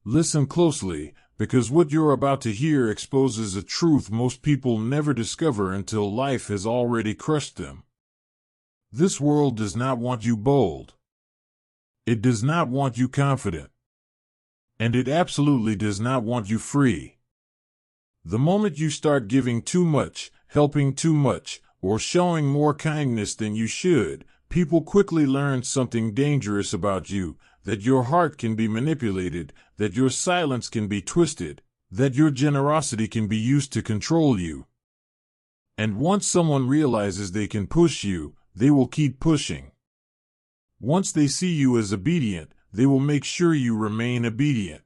Listen closely, because what you're about to hear exposes a truth most people never discover until life has already crushed them. This world does not want you bold. It does not want you confident. And it absolutely does not want you free. The moment you start giving too much, helping too much, or showing more kindness than you should, people quickly learn something dangerous about you, that your heart can be manipulated, that your silence can be twisted, that your generosity can be used to control you. And once someone realizes they can push you, they will keep pushing. Once they see you as obedient, they will make sure you remain obedient.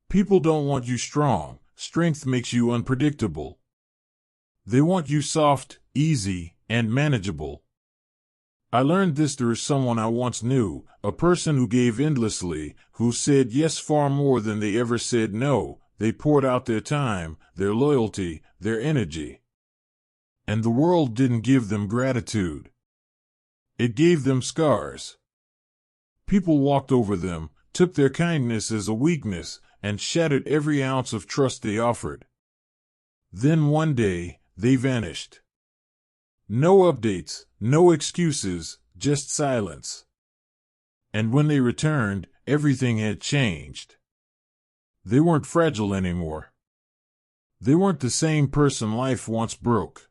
People don't want you strong. Strength makes you unpredictable. They want you soft, easy, and manageable. I learned this through someone I once knew, a person who gave endlessly, who said yes far more than they ever said no. They poured out their time, their loyalty, their energy. And the world didn't give them gratitude. It gave them scars. People walked over them, took their kindness as a weakness, and shattered every ounce of trust they offered. Then one day, they vanished. No updates, no excuses, just silence. And when they returned, everything had changed. They weren't fragile anymore. They weren't the same person life once broke.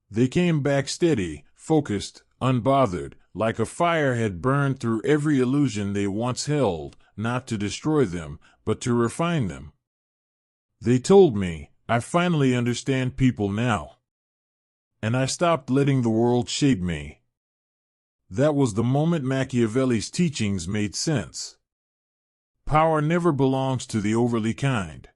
They came back steady, focused, unbothered, like a fire had burned through every illusion they once held, not to destroy them, but to refine them. They told me, I finally understand people now. And I stopped letting the world shape me. That was the moment Machiavelli's teachings made sense. Power never belongs to the overly kind.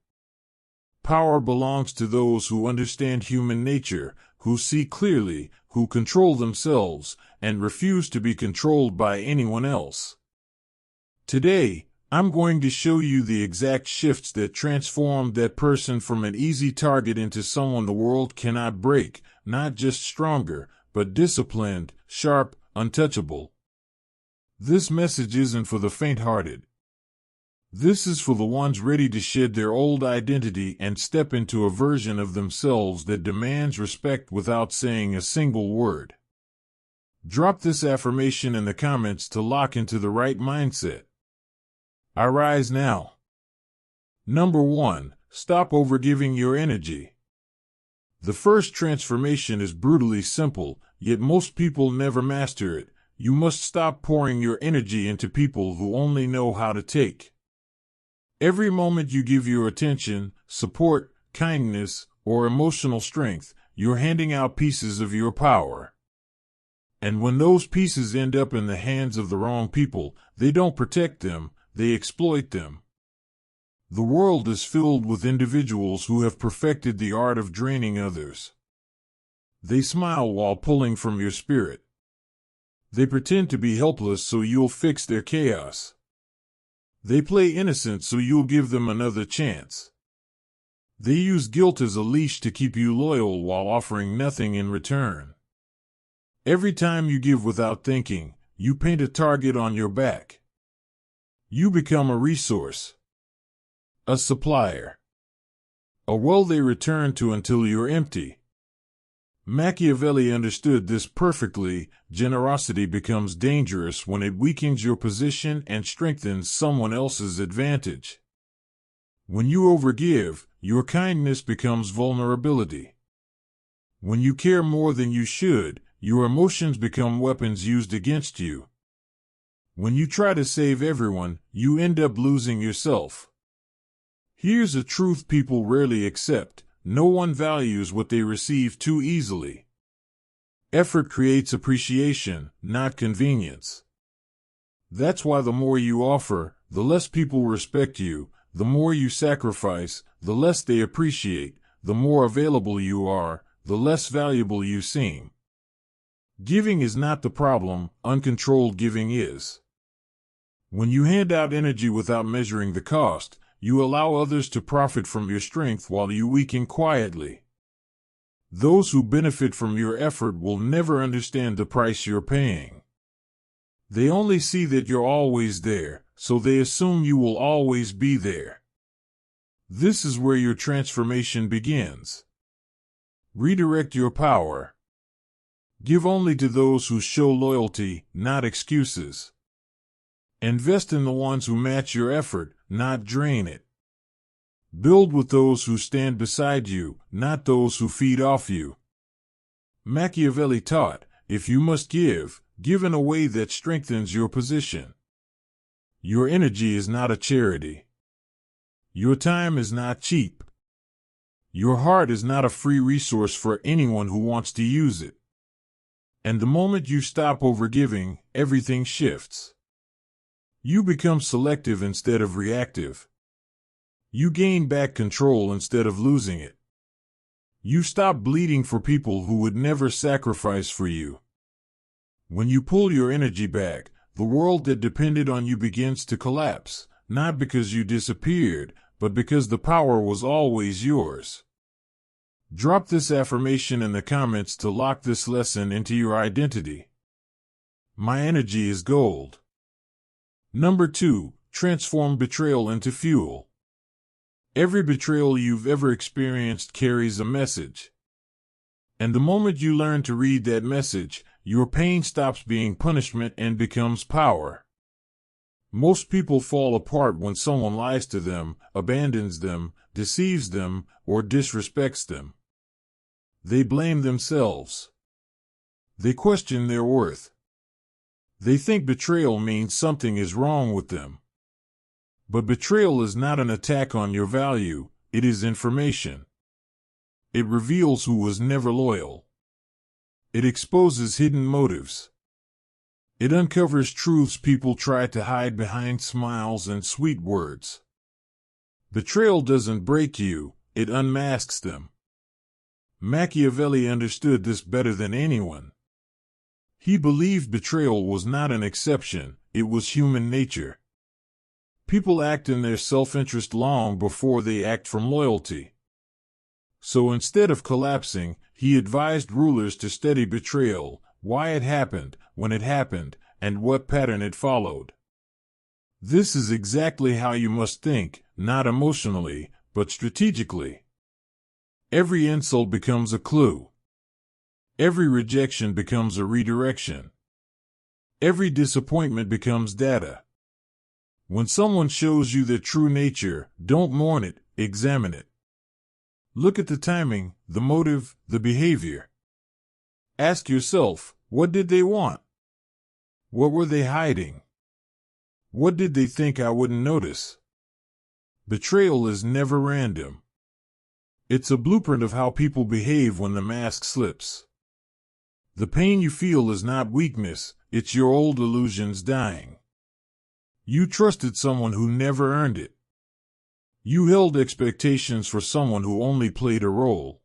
Power belongs to those who understand human nature, who see clearly, who control themselves, and refuse to be controlled by anyone else. Today, I'm going to show you the exact shifts that transformed that person from an easy target into someone the world cannot break, not just stronger, but disciplined, sharp, untouchable. This message isn't for the faint-hearted. This is for the ones ready to shed their old identity and step into a version of themselves that demands respect without saying a single word. Drop this affirmation in the comments to lock into the right mindset. I rise now. Number 1. Stop overgiving your energy. The first transformation is brutally simple, yet most people never master it. You must stop pouring your energy into people who only know how to take. Every moment you give your attention, support, kindness, or emotional strength, you're handing out pieces of your power. And when those pieces end up in the hands of the wrong people, they don't protect them, they exploit them. The world is filled with individuals who have perfected the art of draining others. They smile while pulling from your spirit. They pretend to be helpless so you'll fix their chaos. They play innocent so you'll give them another chance. They use guilt as a leash to keep you loyal while offering nothing in return. Every time you give without thinking, you paint a target on your back. You become a resource, a supplier, a well they return to until you're empty. Machiavelli understood this perfectly. Generosity becomes dangerous when it weakens your position and strengthens someone else's advantage. When you overgive, your kindness becomes vulnerability. When you care more than you should, your emotions become weapons used against you. When you try to save everyone, you end up losing yourself. Here's a truth people rarely accept. No one values what they receive too easily. Effort creates appreciation, not convenience. That's why the more you offer, the less people respect you. The more you sacrifice, the less they appreciate. The more available you are, the less valuable you seem. Giving is not the problem, uncontrolled giving is. When you hand out energy without measuring the cost, you allow others to profit from your strength while you weaken quietly. Those who benefit from your effort will never understand the price you're paying. They only see that you're always there, so they assume you will always be there. This is where your transformation begins. Redirect your power. Give only to those who show loyalty, not excuses. Invest in the ones who match your effort, not drain it. Build with those who stand beside you, not those who feed off you. Machiavelli taught, if you must give, give in a way that strengthens your position. Your energy is not a charity. Your time is not cheap. Your heart is not a free resource for anyone who wants to use it. And the moment you stop overgiving, everything shifts. You become selective instead of reactive. You gain back control instead of losing it. You stop bleeding for people who would never sacrifice for you. When you pull your energy back, the world that depended on you begins to collapse, not because you disappeared, but because the power was always yours. Drop this affirmation in the comments to lock this lesson into your identity. My energy is gold. Number 2, transform betrayal into fuel. Every betrayal you've ever experienced carries a message. And the moment you learn to read that message, your pain stops being punishment and becomes power. Most people fall apart when someone lies to them, abandons them, deceives them, or disrespects them. They blame themselves. They question their worth. They think betrayal means something is wrong with them. But betrayal is not an attack on your value, it is information. It reveals who was never loyal. It exposes hidden motives. It uncovers truths people try to hide behind smiles and sweet words. Betrayal doesn't break you, it unmasks them. Machiavelli understood this better than anyone. He believed betrayal was not an exception, it was human nature. People act in their self-interest long before they act from loyalty. So instead of collapsing, he advised rulers to study betrayal, why it happened, when it happened, and what pattern it followed. This is exactly how you must think, not emotionally, but strategically. Every insult becomes a clue. Every rejection becomes a redirection. Every disappointment becomes data. When someone shows you their true nature, don't mourn it, examine it. Look at the timing, the motive, the behavior. Ask yourself, what did they want? What were they hiding? What did they think I wouldn't notice? Betrayal is never random. It's a blueprint of how people behave when the mask slips. The pain you feel is not weakness, it's your old illusions dying. You trusted someone who never earned it. You held expectations for someone who only played a role.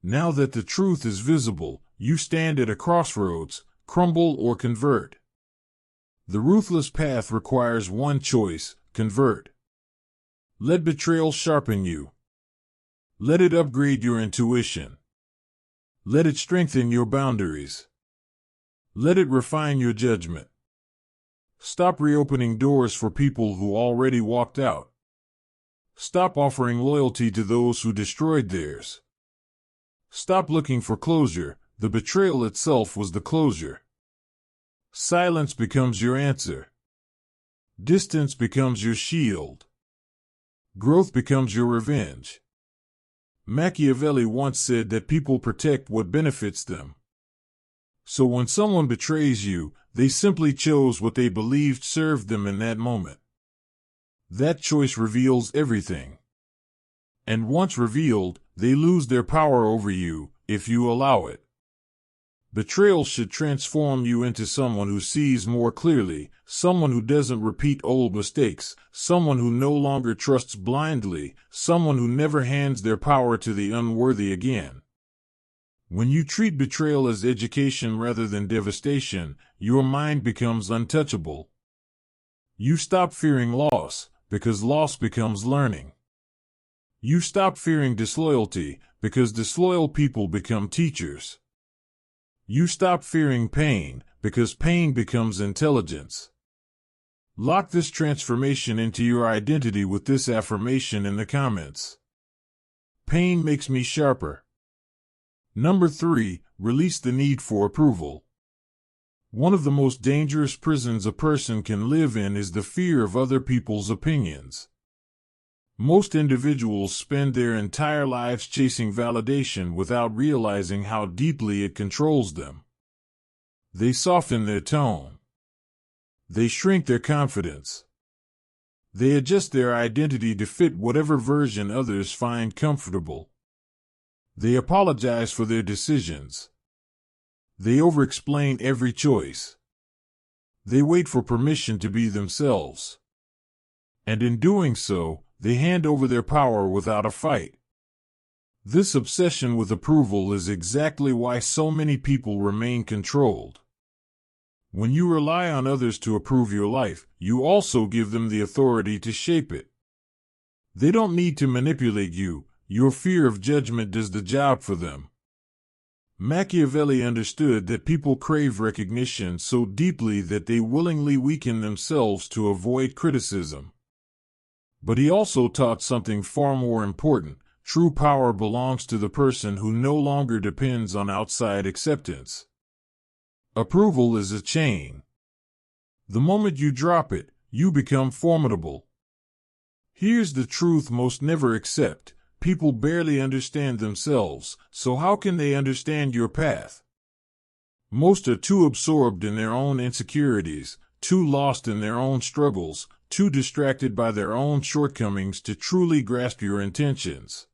Now that the truth is visible, you stand at a crossroads, crumble or convert. The ruthless path requires one choice, convert. Let betrayal sharpen you. Let it upgrade your intuition. Let it strengthen your boundaries. Let it refine your judgment. Stop reopening doors for people who already walked out. Stop offering loyalty to those who destroyed theirs. Stop looking for closure, the betrayal itself was the closure. Silence becomes your answer. Distance becomes your shield. Growth becomes your revenge. Machiavelli once said that people protect what benefits them. So when someone betrays you, they simply chose what they believed served them in that moment. That choice reveals everything. And once revealed, they lose their power over you, if you allow it. Betrayal should transform you into someone who sees more clearly, someone who doesn't repeat old mistakes, someone who no longer trusts blindly, someone who never hands their power to the unworthy again. When you treat betrayal as education rather than devastation, your mind becomes untouchable. You stop fearing loss, because loss becomes learning. You stop fearing disloyalty, because disloyal people become teachers. You stop fearing pain, because pain becomes intelligence. Lock this transformation into your identity with this affirmation in the comments. Pain makes me sharper. Number 3, release the need for approval. One of the most dangerous prisons a person can live in is the fear of other people's opinions. Most individuals spend their entire lives chasing validation without realizing how deeply it controls them. They soften their tone. They shrink their confidence. They adjust their identity to fit whatever version others find comfortable. They apologize for their decisions. They over-explain every choice. They wait for permission to be themselves. And in doing so, they hand over their power without a fight. This obsession with approval is exactly why so many people remain controlled. When you rely on others to approve your life, you also give them the authority to shape it. They don't need to manipulate you. Your fear of judgment does the job for them. Machiavelli understood that people crave recognition so deeply that they willingly weaken themselves to avoid criticism. But he also taught something far more important. True power belongs to the person who no longer depends on outside acceptance. Approval is a chain. The moment you drop it, you become formidable. Here's the truth most never accept. People barely understand themselves, so how can they understand your path? Most are too absorbed in their own insecurities, too lost in their own struggles, too distracted by their own shortcomings to truly grasp your intentions.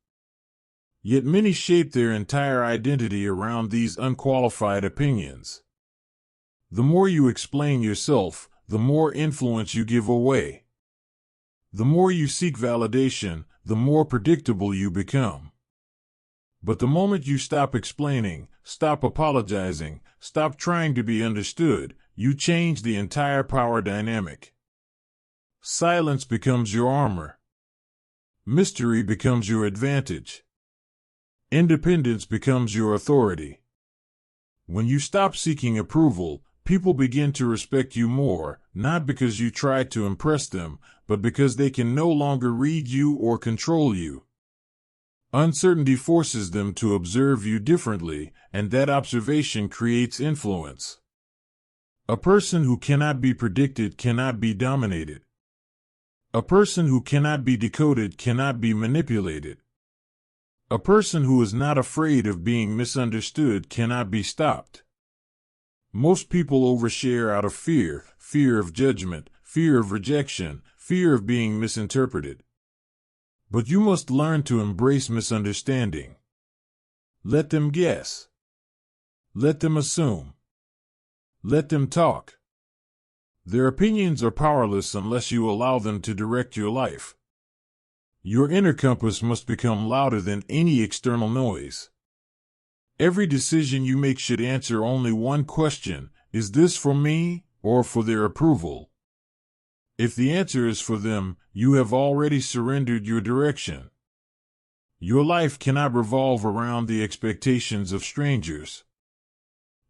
Yet many shape their entire identity around these unqualified opinions. The more you explain yourself, the more influence you give away. The more you seek validation, the more predictable you become. But the moment you stop explaining, stop apologizing, stop trying to be understood, you change the entire power dynamic. Silence becomes your armor. Mystery becomes your advantage. Independence becomes your authority. When you stop seeking approval, people begin to respect you more, not because you try to impress them, but because they can no longer read you or control you. Uncertainty forces them to observe you differently, and that observation creates influence. A person who cannot be predicted cannot be dominated. A person who cannot be decoded cannot be manipulated. A person who is not afraid of being misunderstood cannot be stopped. Most people overshare out of fear, fear of judgment, fear of rejection, fear of being misinterpreted. But you must learn to embrace misunderstanding. Let them guess. Let them assume. Let them talk. Their opinions are powerless unless you allow them to direct your life. Your inner compass must become louder than any external noise. Every decision you make should answer only one question: is this for me or for their approval? If the answer is for them, you have already surrendered your direction. Your life cannot revolve around the expectations of strangers.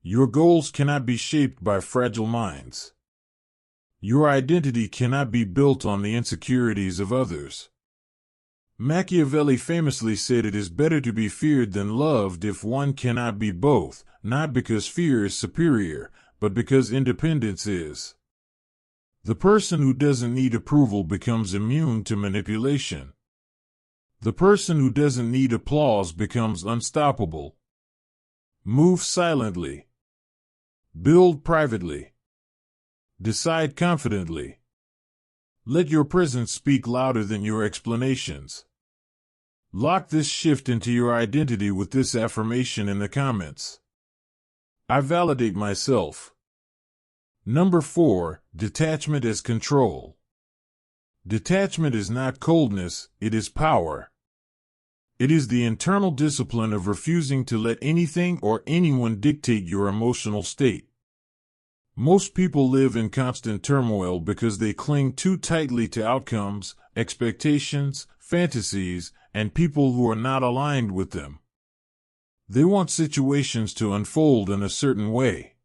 Your goals cannot be shaped by fragile minds. Your identity cannot be built on the insecurities of others. Machiavelli famously said it is better to be feared than loved if one cannot be both, not because fear is superior, but because independence is. The person who doesn't need approval becomes immune to manipulation. The person who doesn't need applause becomes unstoppable. Move silently. Build privately. Decide confidently. Let your presence speak louder than your explanations. Lock this shift into your identity with this affirmation in the comments. I validate myself. Number 4, detachment as control. Detachment is not coldness, it is power. It is the internal discipline of refusing to let anything or anyone dictate your emotional state. Most people live in constant turmoil because they cling too tightly to outcomes, expectations, fantasies, and people who are not aligned with them. They want situations to unfold in a certain way.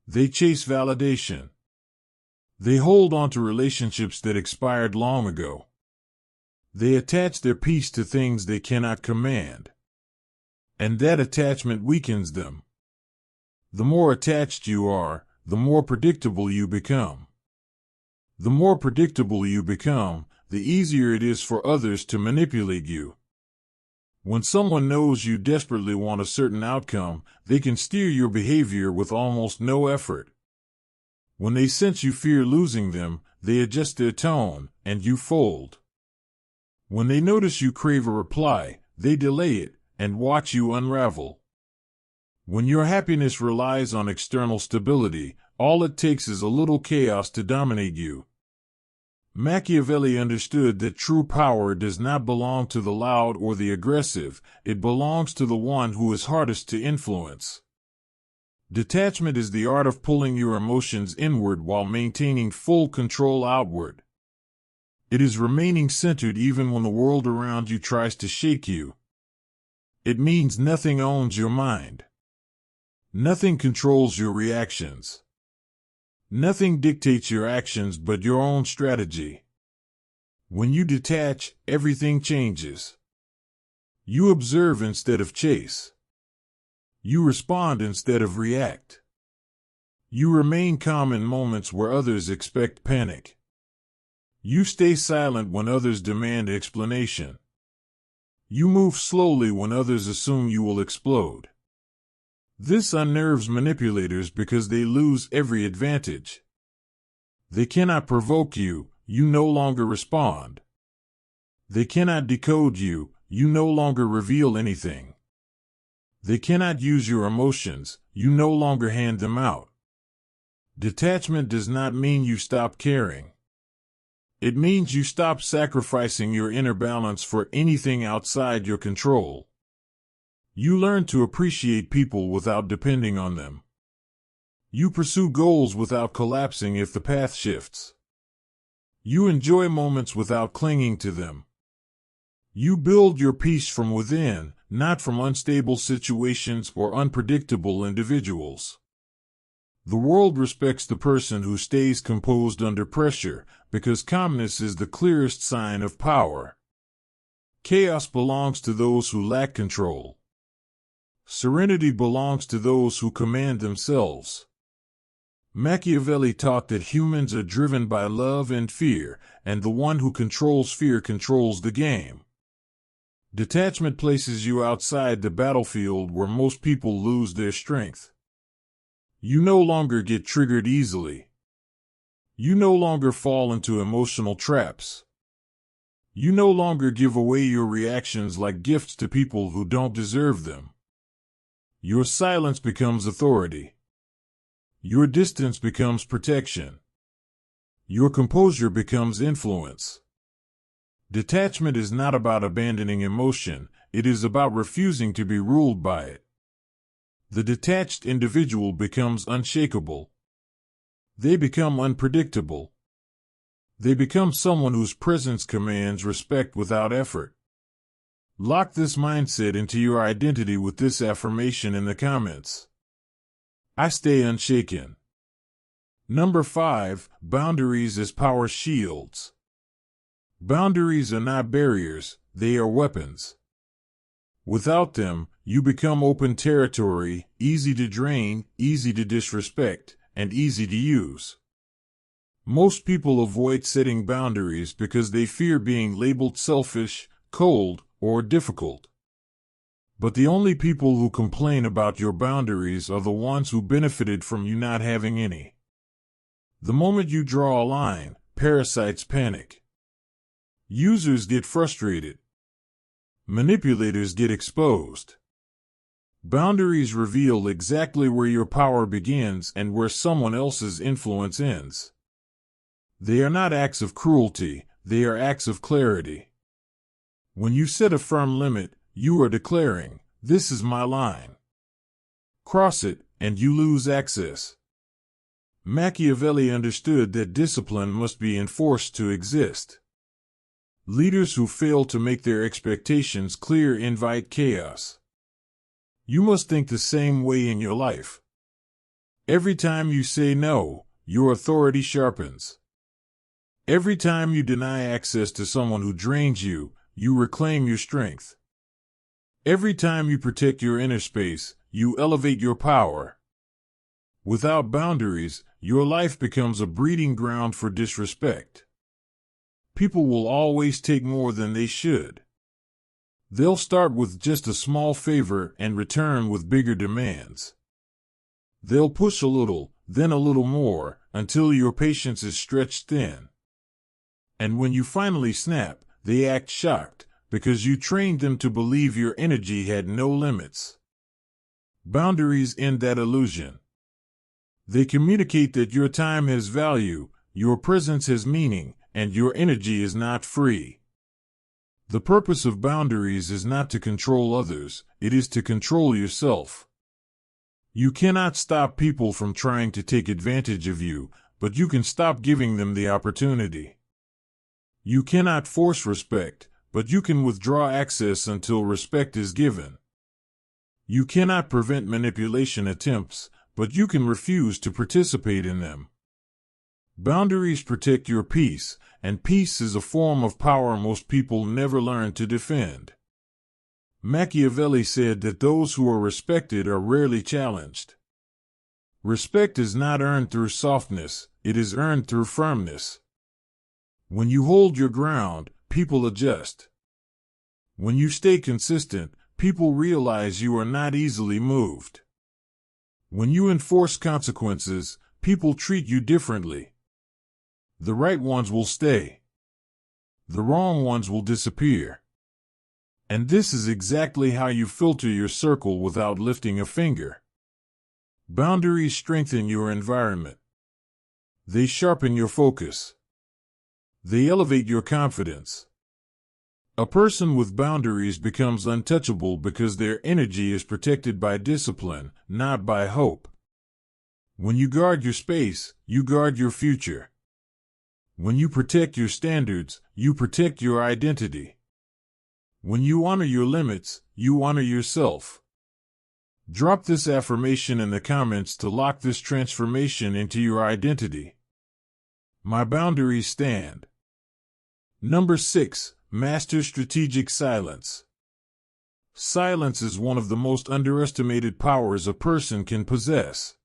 They chase validation. They hold on to relationships that expired long ago. They attach their peace to things they cannot command. And that attachment weakens them. The more attached you are, the more predictable you become. The more predictable you become, the easier it is for others to manipulate you. When someone knows you desperately want a certain outcome, they can steer your behavior with almost no effort. When they sense you fear losing them, they adjust their tone, and you fold. When they notice you crave a reply, they delay it, and watch you unravel. When your happiness relies on external stability, all it takes is a little chaos to dominate you. Machiavelli understood that true power does not belong to the loud or the aggressive, it belongs to the one who is hardest to influence. Detachment is the art of pulling your emotions inward while maintaining full control outward. It is remaining centered even when the world around you tries to shake you. It means nothing owns your mind. Nothing controls your reactions. Nothing dictates your actions but your own strategy. When you detach, everything changes. You observe instead of chase. You respond instead of react. You remain calm in moments where others expect panic. You stay silent when others demand explanation. You move slowly when others assume you will explode. This unnerves manipulators because they lose every advantage. They cannot provoke you, you no longer respond. They cannot decode you, you no longer reveal anything. They cannot use your emotions, you no longer hand them out. Detachment does not mean you stop caring. It means you stop sacrificing your inner balance for anything outside your control. You learn to appreciate people without depending on them. You pursue goals without collapsing if the path shifts. You enjoy moments without clinging to them. You build your peace from within, not from unstable situations or unpredictable individuals. The world respects the person who stays composed under pressure, because calmness is the clearest sign of power. Chaos belongs to those who lack control. Serenity belongs to those who command themselves. Machiavelli taught that humans are driven by love and fear, and the one who controls fear controls the game. Detachment places you outside the battlefield where most people lose their strength. You no longer get triggered easily. You no longer fall into emotional traps. You no longer give away your reactions like gifts to people who don't deserve them. Your silence becomes authority. Your distance becomes protection. Your composure becomes influence. Detachment is not about abandoning emotion, it is about refusing to be ruled by it. The detached individual becomes unshakable. They become unpredictable. They become someone whose presence commands respect without effort. Lock this mindset into your identity with this affirmation in the comments. I stay unshaken. Number 5, boundaries as power shields. Boundaries are not barriers, they are weapons. Without them, you become open territory, easy to drain, easy to disrespect, and easy to use. Most people avoid setting boundaries because they fear being labeled selfish, cold, or difficult. But the only people who complain about your boundaries are the ones who benefited from you not having any. The moment you draw a line, parasites panic. Users get frustrated. Manipulators get exposed. Boundaries reveal exactly where your power begins and where someone else's influence ends. They are not acts of cruelty, they are acts of clarity. When you set a firm limit, you are declaring, "This is my line." Cross it, and you lose access. Machiavelli understood that discipline must be enforced to exist. Leaders who fail to make their expectations clear invite chaos. You must think the same way in your life. Every time you say no, your authority sharpens. Every time you deny access to someone who drains you, you reclaim your strength. Every time you protect your inner space, you elevate your power. Without boundaries, your life becomes a breeding ground for disrespect. People will always take more than they should. They'll start with just a small favor and return with bigger demands. They'll push a little, then a little more, until your patience is stretched thin. And when you finally snap, they act shocked, because you trained them to believe your energy had no limits. Boundaries end that illusion. They communicate that your time has value, your presence has meaning, and your energy is not free. The purpose of boundaries is not to control others, it is to control yourself. You cannot stop people from trying to take advantage of you, but you can stop giving them the opportunity. You cannot force respect, but you can withdraw access until respect is given. You cannot prevent manipulation attempts, but you can refuse to participate in them. Boundaries protect your peace, and peace is a form of power most people never learn to defend. Machiavelli said that those who are respected are rarely challenged. Respect is not earned through softness, it is earned through firmness. When you hold your ground, people adjust. When you stay consistent, people realize you are not easily moved. When you enforce consequences, people treat you differently. The right ones will stay. The wrong ones will disappear. And this is exactly how you filter your circle without lifting a finger. Boundaries strengthen your environment. They sharpen your focus. They elevate your confidence. A person with boundaries becomes untouchable because their energy is protected by discipline, not by hope. When you guard your space, you guard your future. When you protect your standards, you protect your identity. When you honor your limits, you honor yourself. Drop this affirmation in the comments to lock this transformation into your identity. My boundaries stand. Number 6. Master strategic silence. Silence is one of the most underestimated powers a person can possess.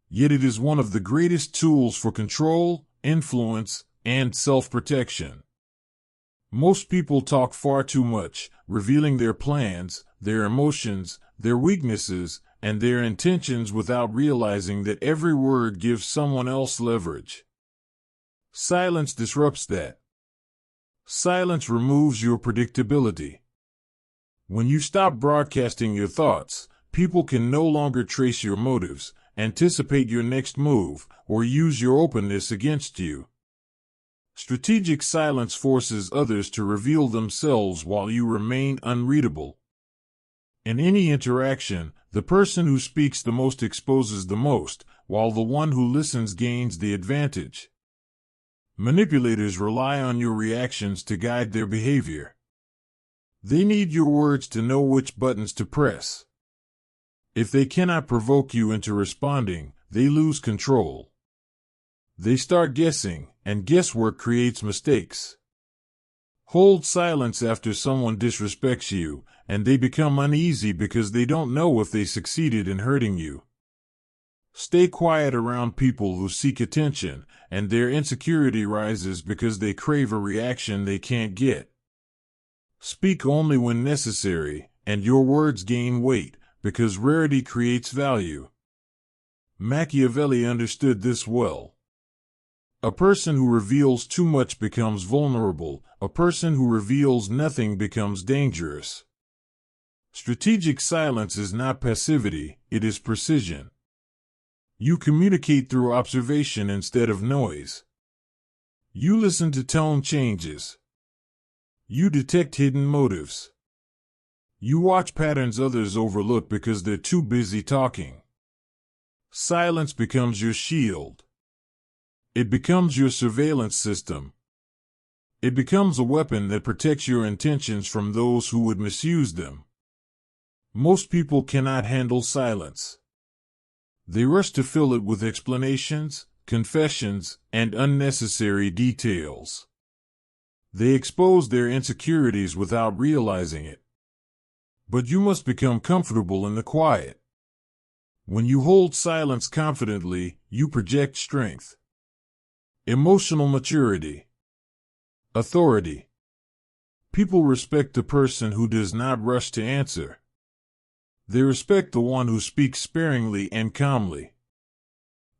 Yet it is one of the greatest tools for control, influence, and self-protection. Most people talk far too much, revealing their plans, their emotions, their weaknesses, and their intentions without realizing that every word gives someone else leverage. Silence disrupts that. Silence removes your predictability. When you stop broadcasting your thoughts, people can no longer trace your motives, anticipate your next move, or use your openness against you. Strategic silence forces others to reveal themselves while you remain unreadable. In any interaction, the person who speaks the most exposes the most, while the one who listens gains the advantage. Manipulators rely on your reactions to guide their behavior. They need your words to know which buttons to press. If they cannot provoke you into responding, they lose control. They start guessing, and guesswork creates mistakes. Hold silence after someone disrespects you, and they become uneasy because they don't know if they succeeded in hurting you. Stay quiet around people who seek attention, and their insecurity rises because they crave a reaction they can't get. Speak only when necessary, and your words gain weight, because rarity creates value. Machiavelli understood this well. A person who reveals too much becomes vulnerable, a person who reveals nothing becomes dangerous. Strategic silence is not passivity, it is precision. You communicate through observation instead of noise. You listen to tone changes. You detect hidden motives. You watch patterns others overlook because they're too busy talking. Silence becomes your shield. It becomes your surveillance system. It becomes a weapon that protects your intentions from those who would misuse them. Most people cannot handle silence. They rush to fill it with explanations, confessions, and unnecessary details. They expose their insecurities without realizing it. But you must become comfortable in the quiet. When you hold silence confidently, you project strength. Emotional maturity. Authority. People respect the person who does not rush to answer. They respect the one who speaks sparingly and calmly.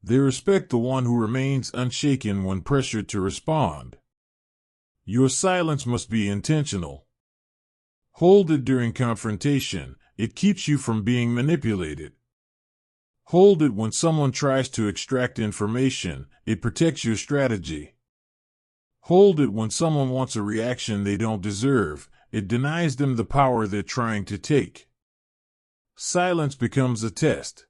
They respect the one who remains unshaken when pressured to respond. Your silence must be intentional. Hold it during confrontation. It keeps you from being manipulated. Hold it when someone tries to extract information. It protects your strategy. Hold it when someone wants a reaction they don't deserve. It denies them the power they're trying to take. Silence becomes a test.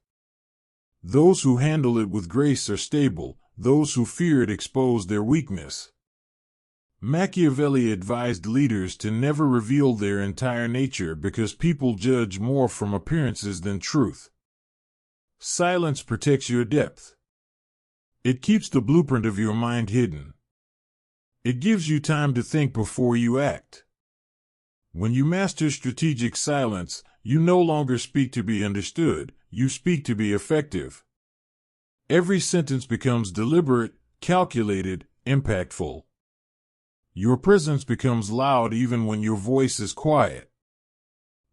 Those who handle it with grace are stable. Those who fear it expose their weakness. Machiavelli advised leaders to never reveal their entire nature because people judge more from appearances than truth. Silence protects your depth. It keeps the blueprint of your mind hidden. It gives you time to think before you act. When you master strategic silence, you no longer speak to be understood, you speak to be effective. Every sentence becomes deliberate, calculated, impactful. Your presence becomes loud even when your voice is quiet.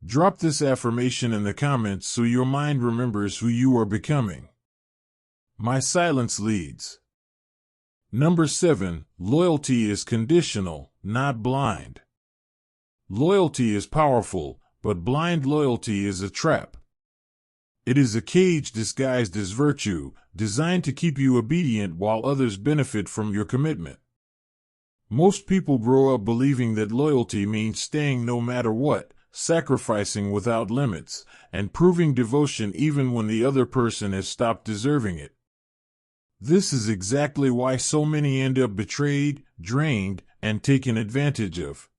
Drop this affirmation in the comments so your mind remembers who you are becoming. My silence leads. Number 7, loyalty is conditional, not blind. Loyalty is powerful, but blind loyalty is a trap. It is a cage disguised as virtue, designed to keep you obedient while others benefit from your commitment. Most people grow up believing that loyalty means staying no matter what, sacrificing without limits, and proving devotion even when the other person has stopped deserving it. This is exactly why so many end up betrayed, drained, and taken advantage of.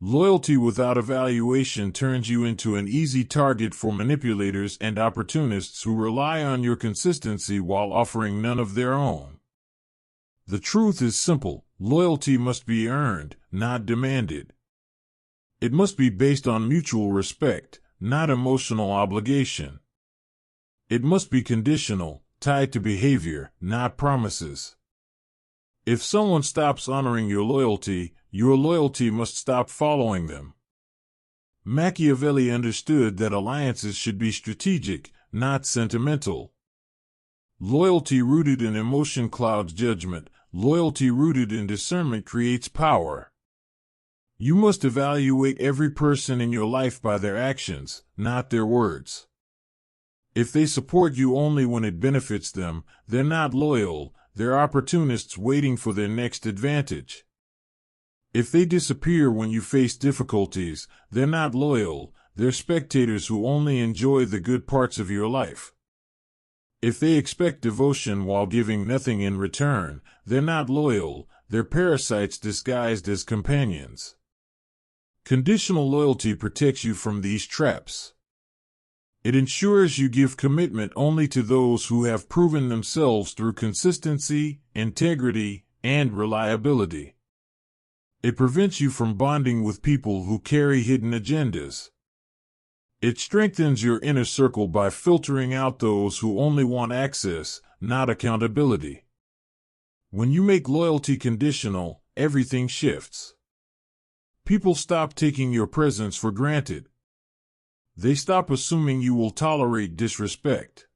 Loyalty without evaluation turns you into an easy target for manipulators and opportunists who rely on your consistency while offering none of their own. The truth is simple. Loyalty must be earned, not demanded. It must be based on mutual respect, not emotional obligation. It must be conditional, tied to behavior, not promises. If someone stops honoring your loyalty must stop following them. Machiavelli understood that alliances should be strategic, not sentimental. Loyalty rooted in emotion clouds judgment. Loyalty rooted in discernment creates power. You must evaluate every person in your life by their actions, not their words. If they support you only when it benefits them, they're not loyal, they're opportunists waiting for their next advantage. If they disappear when you face difficulties, they're not loyal, they're spectators who only enjoy the good parts of your life. If they expect devotion while giving nothing in return, they're not loyal, they're parasites disguised as companions. Conditional loyalty protects you from these traps. It ensures you give commitment only to those who have proven themselves through consistency, integrity, and reliability. It prevents you from bonding with people who carry hidden agendas. It strengthens your inner circle by filtering out those who only want access, not accountability. When you make loyalty conditional, everything shifts. People stop taking your presence for granted. They stop assuming you will tolerate disrespect.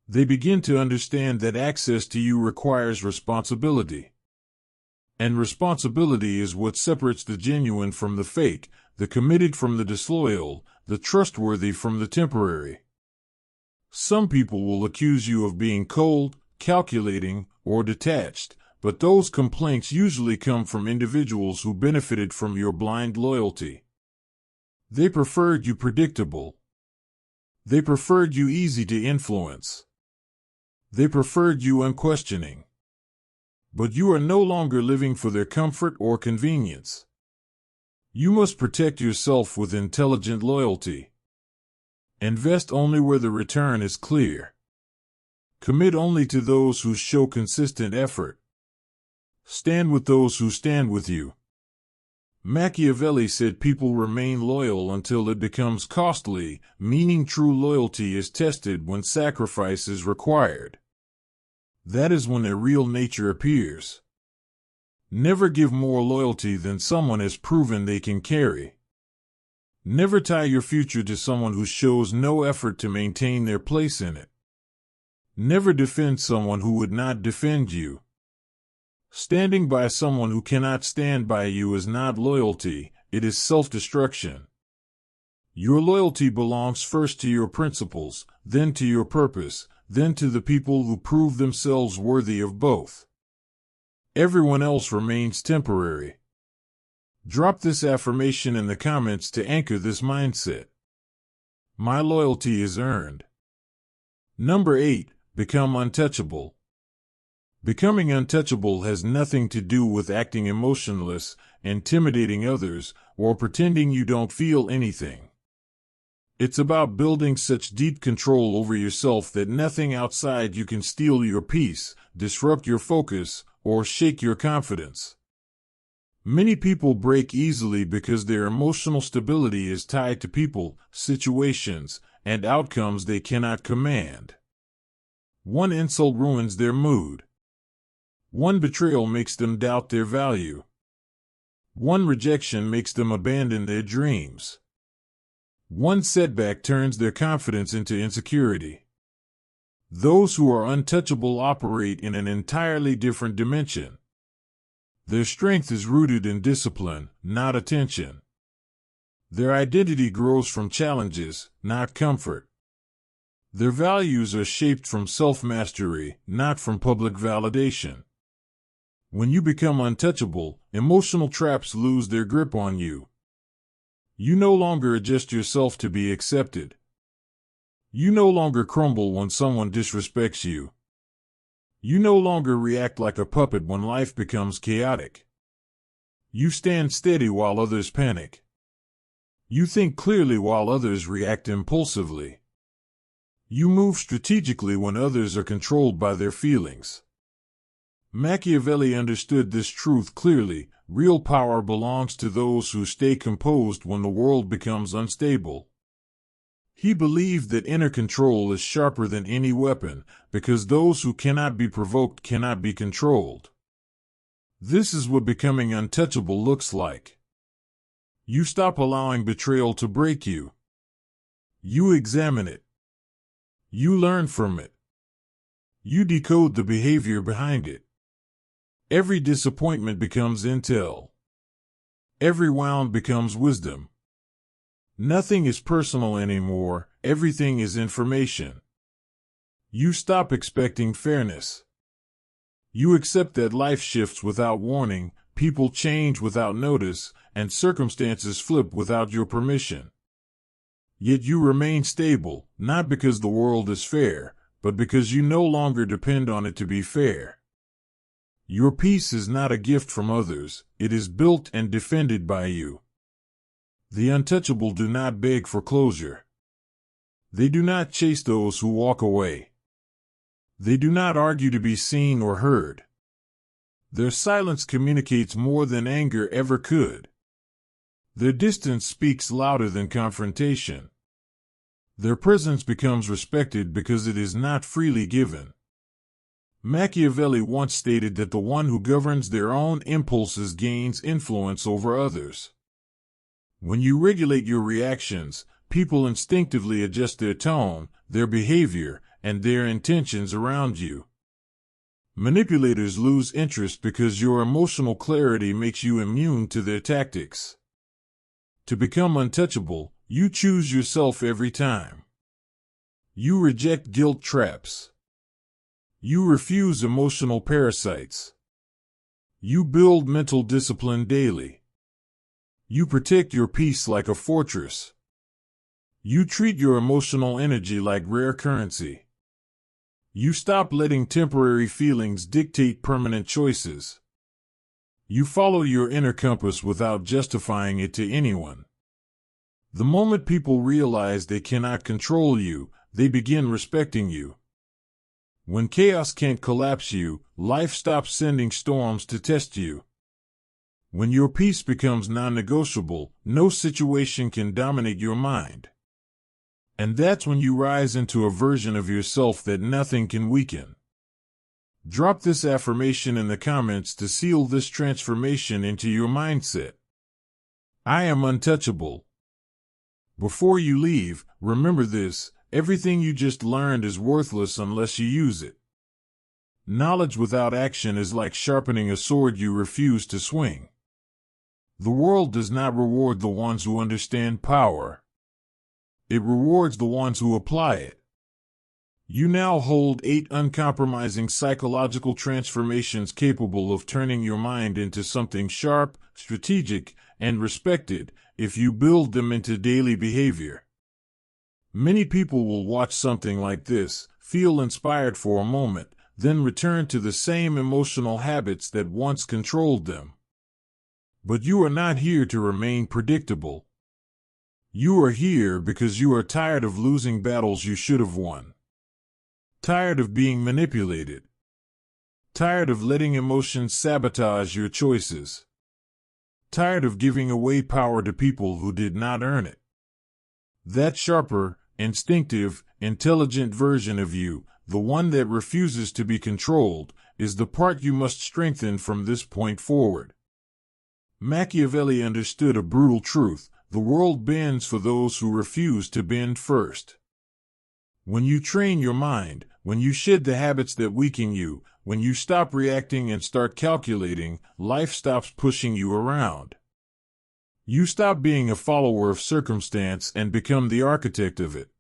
They begin to understand that access to you requires responsibility. And responsibility is what separates the genuine from the fake, the committed from the disloyal, the trustworthy from the temporary. Some people will accuse you of being cold, calculating, or detached, but those complaints usually come from individuals who benefited from your blind loyalty. They preferred you predictable. They preferred you easy to influence. They preferred you unquestioning. But you are no longer living for their comfort or convenience. You must protect yourself with intelligent loyalty. Invest only where the return is clear. Commit only to those who show consistent effort. Stand with those who stand with you. Machiavelli said people remain loyal until it becomes costly, meaning true loyalty is tested when sacrifice is required. That is when their real nature appears. Never give more loyalty than someone has proven they can carry. Never tie your future to someone who shows no effort to maintain their place in it. Never defend someone who would not defend you. Standing by someone who cannot stand by you is not loyalty, it is self-destruction. Your loyalty belongs first to your principles, then to your purpose, then to the people who prove themselves worthy of both. Everyone else remains temporary. Drop this affirmation in the comments to anchor this mindset. My loyalty is earned. Number 8. Become untouchable. Becoming untouchable has nothing to do with acting emotionless, intimidating others, or pretending you don't feel anything. It's about building such deep control over yourself that nothing outside you can steal your peace, disrupt your focus, or shake your confidence. Many people break easily because their emotional stability is tied to people, situations, and outcomes they cannot command. One insult ruins their mood. One betrayal makes them doubt their value. One rejection makes them abandon their dreams. One setback turns their confidence into insecurity. Those who are untouchable operate in an entirely different dimension. Their strength is rooted in discipline, not attention. Their identity grows from challenges, not comfort. Their values are shaped from self-mastery, not from public validation. When you become untouchable, emotional traps lose their grip on you. You no longer adjust yourself to be accepted. You no longer crumble when someone disrespects you. You no longer react like a puppet when life becomes chaotic. You stand steady while others panic. You think clearly while others react impulsively. You move strategically when others are controlled by their feelings. Machiavelli understood this truth clearly. Real power belongs to those who stay composed when the world becomes unstable. He believed that inner control is sharper than any weapon, because those who cannot be provoked cannot be controlled. This is what becoming untouchable looks like. You stop allowing betrayal to break you. You examine it. You learn from it. You decode the behavior behind it. Every disappointment becomes intel. Every wound becomes wisdom. Nothing is personal anymore, everything is information. You stop expecting fairness. You accept that life shifts without warning, people change without notice, and circumstances flip without your permission. Yet you remain stable, not because the world is fair, but because you no longer depend on it to be fair. Your peace is not a gift from others, it is built and defended by you. The untouchable do not beg for closure. They do not chase those who walk away. They do not argue to be seen or heard. Their silence communicates more than anger ever could. Their distance speaks louder than confrontation. Their presence becomes respected because it is not freely given. Machiavelli once stated that the one who governs their own impulses gains influence over others. When you regulate your reactions, people instinctively adjust their tone, their behavior, and their intentions around you. Manipulators lose interest because your emotional clarity makes you immune to their tactics. To become untouchable, you choose yourself every time. You reject guilt traps. You refuse emotional parasites. You build mental discipline daily. You protect your peace like a fortress. You treat your emotional energy like rare currency. You stop letting temporary feelings dictate permanent choices. You follow your inner compass without justifying it to anyone. The moment people realize they cannot control you, they begin respecting you. When chaos can't collapse you, life stops sending storms to test you. When your peace becomes non-negotiable, no situation can dominate your mind. And that's when you rise into a version of yourself that nothing can weaken. Drop this affirmation in the comments to seal this transformation into your mindset. I am untouchable. Before you leave, remember this: everything you just learned is worthless unless you use it. Knowledge without action is like sharpening a sword you refuse to swing. The world does not reward the ones who understand power. It rewards the ones who apply it. You now hold 8 uncompromising psychological transformations capable of turning your mind into something sharp, strategic, and respected if you build them into daily behavior. Many people will watch something like this, feel inspired for a moment, then return to the same emotional habits that once controlled them. But you are not here to remain predictable. You are here because you are tired of losing battles you should have won. Tired of being manipulated. Tired of letting emotions sabotage your choices. Tired of giving away power to people who did not earn it. That sharper, instinctive, intelligent version of you, the one that refuses to be controlled, is the part you must strengthen from this point forward. Machiavelli understood a brutal truth: the world bends for those who refuse to bend first. When you train your mind, when you shed the habits that weaken you, when you stop reacting and start calculating, life stops pushing you around. You stop being a follower of circumstance and become the architect of it.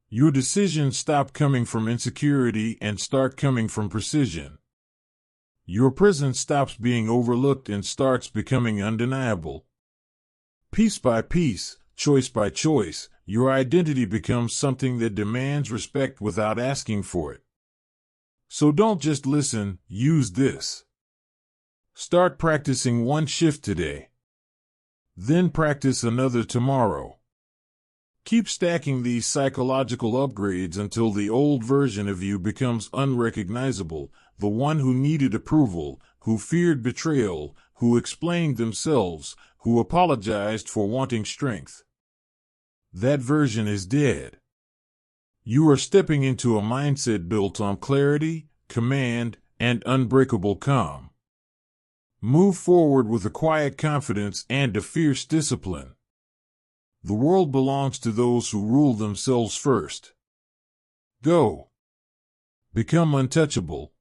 Your decisions stop coming from insecurity and start coming from precision. Your presence stops being overlooked and starts becoming undeniable. Piece by piece, choice by choice, your identity becomes something that demands respect without asking for it. So don't just listen, use this. Start practicing one shift today. Then practice another tomorrow. Keep stacking these psychological upgrades until the old version of you becomes unrecognizable, the one who needed approval, who feared betrayal, who explained themselves, who apologized for wanting strength. That version is dead. You are stepping into a mindset built on clarity, command, and unbreakable calm. Move forward with a quiet confidence and a fierce discipline. The world belongs to those who rule themselves first. Go. Become untouchable.